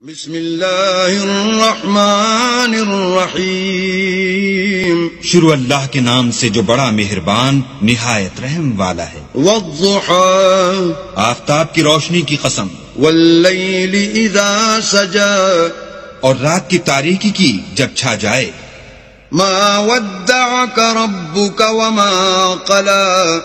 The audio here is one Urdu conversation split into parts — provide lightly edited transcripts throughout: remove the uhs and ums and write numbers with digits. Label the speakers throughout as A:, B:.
A: بسم اللہ الرحمن الرحیم،
B: شروع اللہ کے نام سے جو بڑا مہربان نہایت رحم والا ہے۔
A: والضحى،
B: آفتاب کی روشنی کی قسم،
A: واللیل اذا سجا،
B: اور رات کی تاریکی کی جب چھا جائے۔
A: ما ودعك ربك وما قلى،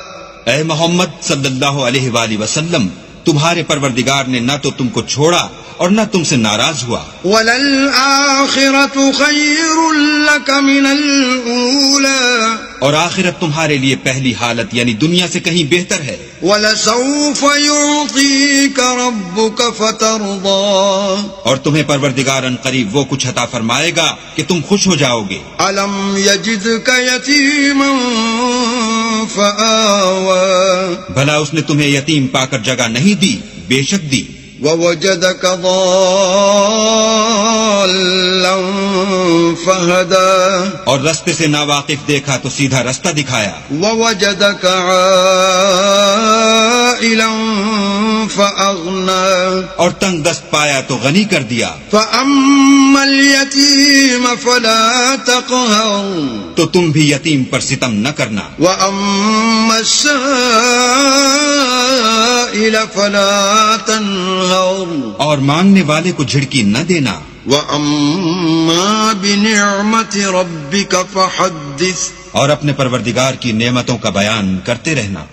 B: اے محمد صلی اللہ علیہ وآلہ وسلم، تمہارے پروردگار نے نہ تو تم کو چھوڑا اور نہ تم سے ناراض ہوا۔
A: وَلَلْآخِرَةُ خَيْرٌ لَكَ مِنَ الْأُولَى،
B: اور آخرت تمہارے لیے پہلی حالت یعنی دنیا سے کہیں بہتر ہے۔
A: وَلَسَوْفَ يُعْطِيكَ رَبُّكَ فَتَرْضَىٰ،
B: اور تمہیں پروردگار ان قریب وہ کچھ عطا فرمائے گا کہ تم خوش ہو جاؤ گے۔
A: أَلَمْ يَجِدْكَ يَتِيمًا فَآوَىٰ،
B: بھلا اس نے تمہیں یتیم پا کر جگہ نہیں دی؟ بے شک دی۔
A: وَوَجَدَكَ ضَالًّا فَهَدَىٰ،
B: اور رستے سے ناواقف دیکھا تو سیدھا رستہ دکھایا۔
A: وَوَجَدَكَ عَائِلًا فَأَغْنَىٰ،
B: اور تنگ دست پایا تو غنی کر دیا۔
A: فَأَمَّا الْيَتِيمَ فَلَا تَقْهَرْ،
B: تو تم بھی یتیم پر ستم نہ کرنا۔
A: وَأَمَّا السَّائِلَ فَلَا تَنْهَرْ،
B: اور مانگنے والے کو جھڑکی نہ دینا۔
A: وَأَمَّا بِنِعْمَةِ رَبِّكَ فَحَدِّثْ،
B: اور اپنے پروردگار کی نعمتوں کا بیان کرتے رہنا۔